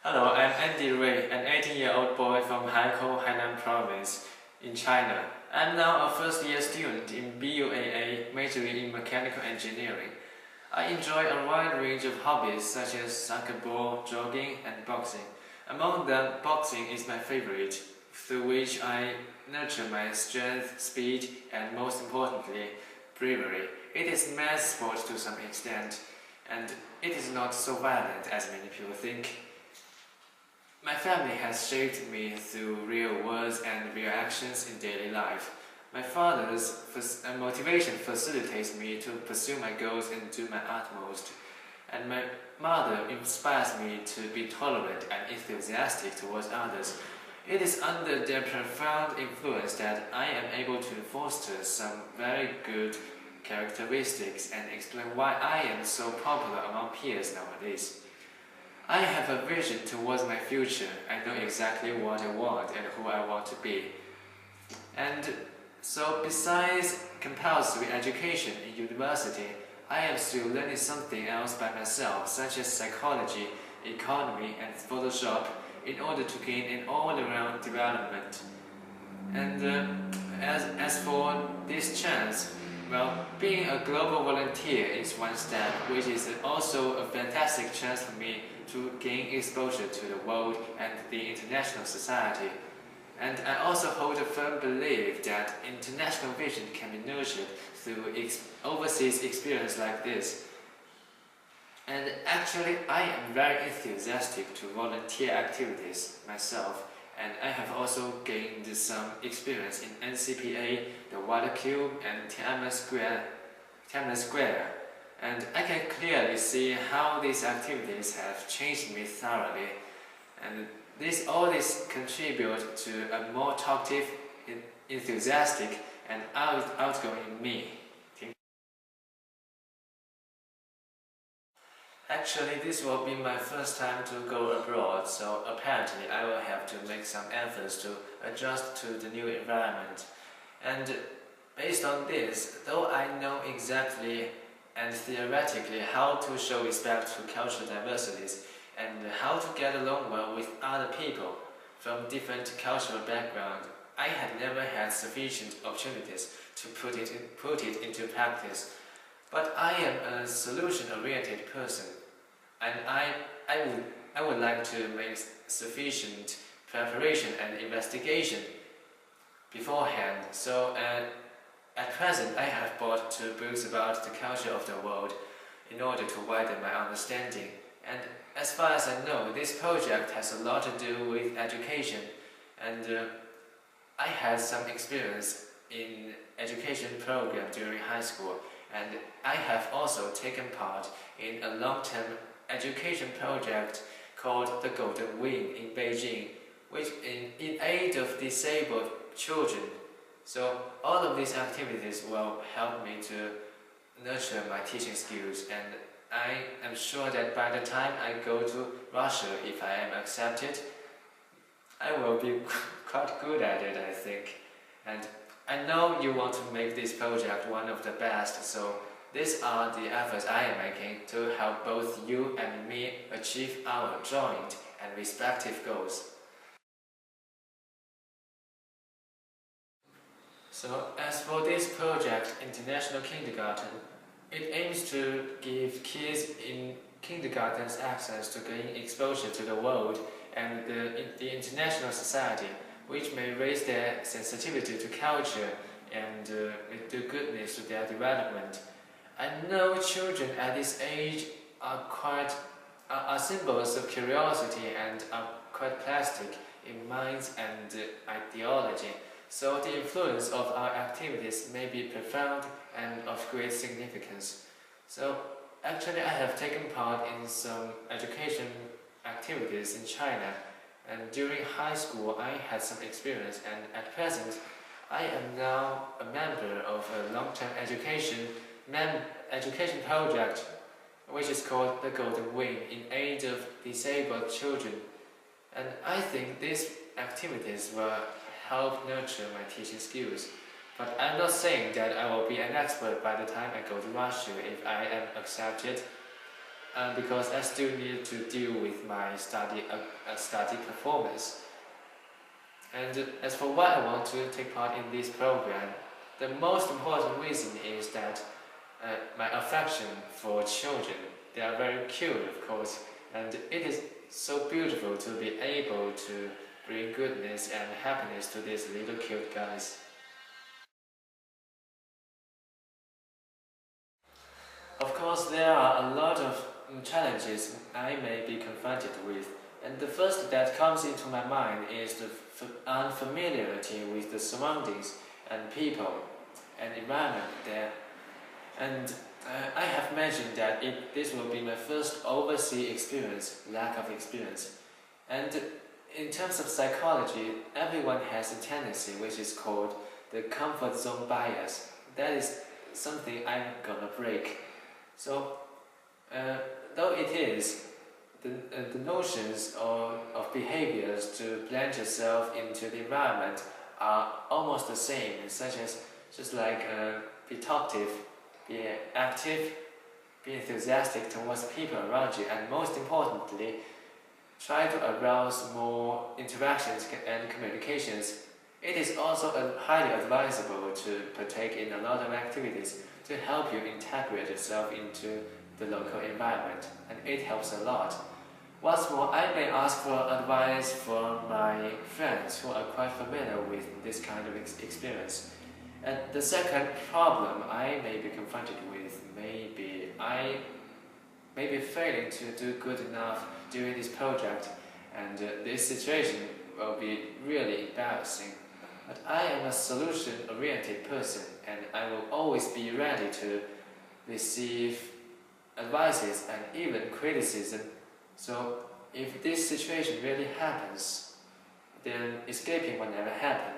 Hello, I'm Andy Ray, an 18-year-old boy from Haikou, Hainan Province in China. I'm now a first-year student in BUAA, majoring in mechanical engineering. I enjoy a wide range of hobbies such as soccer ball, jogging, and boxing. Among them, boxing is my favorite, through which I nurture my strength, speed, and most importantly, bravery. It is mass sport to some extent, and it is not so violent as many people think. My family has shaped me through real words and real actions in daily life. My father's motivation facilitates me to pursue my goals and do my utmost. And my mother inspires me to be tolerant and enthusiastic towards others. It is under their profound influence that I am able to foster some very good characteristics and explain why I am so popular among peers nowadays. I have a vision towards my future. I know exactly what I want and who I want to be. And so besides compulsory education in university, I am still learning something else by myself, such as psychology, economy, and Photoshop, in order to gain an all-around development. And as for this chance, well, being a global volunteer is one step, which is also a fantastic chance for me to gain exposure to the world and the international society. And I also hold a firm belief that international vision can be nurtured through overseas experience like this. And actually, I am very enthusiastic to volunteer activities myself, and I have also gained some experience in NCPA, the Water Cube, and Tiananmen Square. And I can clearly see how these activities have changed me thoroughly. And all this contribute to a more talkative, enthusiastic, and outgoing me. Actually, this will be my first time to go abroad, so apparently I will have to make some efforts to adjust to the new environment. And based on this, though I know exactly and theoretically how to show respect to cultural diversities and how to get along well with other people from different cultural backgrounds, I had never had sufficient opportunities to put it into practice. But I am a solution-oriented person, and I would like to make sufficient preparation and investigation beforehand. So at present, I have bought 2 books about the culture of the world in order to widen my understanding. And as far as I know, this project has a lot to do with education, and I had some experience in education program during high school, and I have also taken part in a long-term education project called the Golden Wing in Beijing, which in aid of disabled children. So all of these activities will help me to nurture my teaching skills, and I am sure that by the time I go to Russia, if I am accepted, I will be quite good at it, I think. And I know you want to make this project one of the best, so these are the efforts I am making to help both you and me achieve our joint and respective goals. So as for this project, International Kindergarten, it aims to give kids in kindergartens access to gain exposure to the world and the international society, which may raise their sensitivity to culture and do goodness to their development. I know children at this age are symbols of curiosity and are quite plastic in minds and ideology. So the influence of our activities may be profound and of great significance. So actually I have taken part in some education activities in China, and during high school I had some experience, and at present I am now a member of a long-term education project which is called the Golden Wing in aid of disabled children. And I think these activities will help nurture my teaching skills. But I'm not saying that I will be an expert by the time I go to Russia if I am accepted. because I still need to deal with my study performance. And as for why I want to take part in this program, the most important reason is that my affection for children. They are very cute, of course, and it is so beautiful to be able to bring goodness and happiness to these little cute guys. Of course, there are a lot of challenges I may be confronted with, and the first that comes into my mind is the unfamiliarity with the surroundings and people and environment there. And I have mentioned that this will be my first overseas experience, lack of experience. And in terms of psychology, everyone has a tendency which is called the comfort zone bias. That is something I'm gonna break. So, though it is, the notions of behaviors to blend yourself into the environment are almost the same, such as just like be talkative, be active, be enthusiastic towards people around you, and most importantly, try to arouse more interactions and communications. It is also highly advisable to partake in a lot of activities to help you integrate yourself into the local environment, and it helps a lot. What's more, I may ask for advice from my friends who are quite familiar with this kind of experience. And the second problem I may be confronted with I may be failing to do good enough during this project, and this situation will be really embarrassing. But I am a solution-oriented person, and I will always be ready to receive advices and even criticism. So if this situation really happens, then escaping will never happen.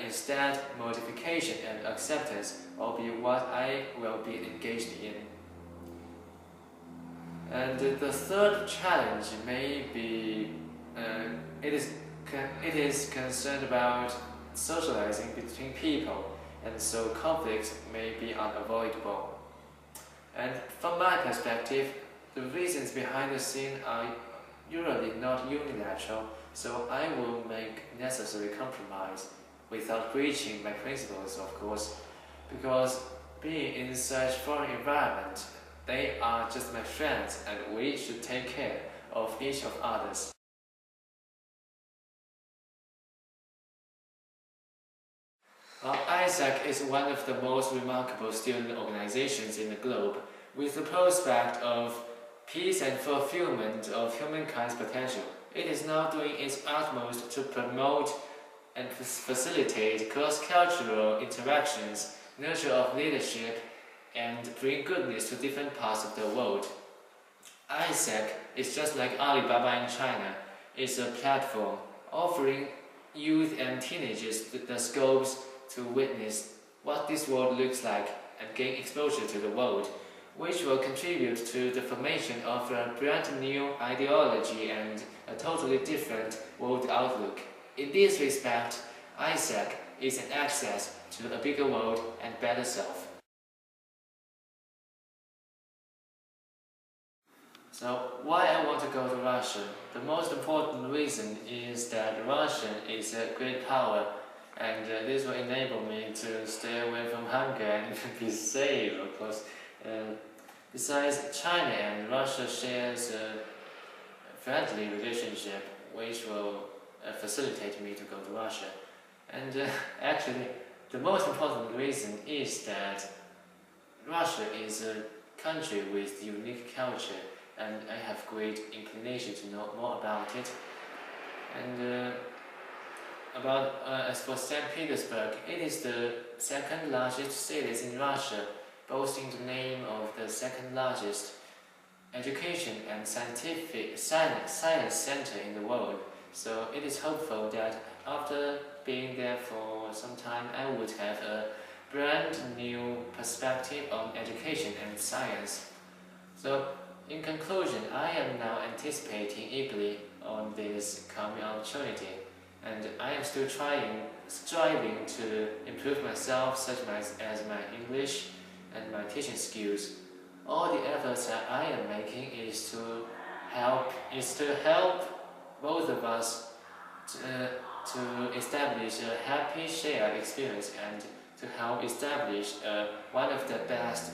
Instead, modification and acceptance will be what I will be engaged in. And the third challenge may be it is concerned about socializing between people, and so conflicts may be unavoidable. And from my perspective, the reasons behind the scene are usually not unilateral, so I will make necessary compromise without breaching my principles, of course, because being in such foreign environment, they are just my friends, and we should take care of each of others. AIESEC is one of the most remarkable student organizations in the globe, with the prospect of peace and fulfillment of humankind's potential. It is now doing its utmost to promote and facilitate cross-cultural interactions, nurture of leadership, and bring goodness to different parts of the world. AIESEC is just like Alibaba in China. It's a platform offering youth and teenagers the scopes to witness what this world looks like and gain exposure to the world, which will contribute to the formation of a brand new ideology and a totally different world outlook. In this respect, AIESEC is an access to a bigger world and better self. So, why I want to go to Russia? The most important reason is that Russia is a great power, and this will enable me to stay away from hunger and be safe, of course. Besides, China and Russia shares a friendly relationship, which will facilitate me to go to Russia. And actually, the most important reason is that Russia is a country with unique culture, and I have great inclination to know more about it. And as for St. Petersburg, it is the second largest city in Russia, boasting the name of the second largest education and science center in the world. So it is hopeful that after being there for some time, I would have a brand new perspective on education and science. So in conclusion, I am now anticipating eagerly on this coming opportunity, and I am still striving to improve myself, such as my English and my teaching skills. All the efforts that I am making is to help both of us to establish a happy shared experience and to help establish one of the best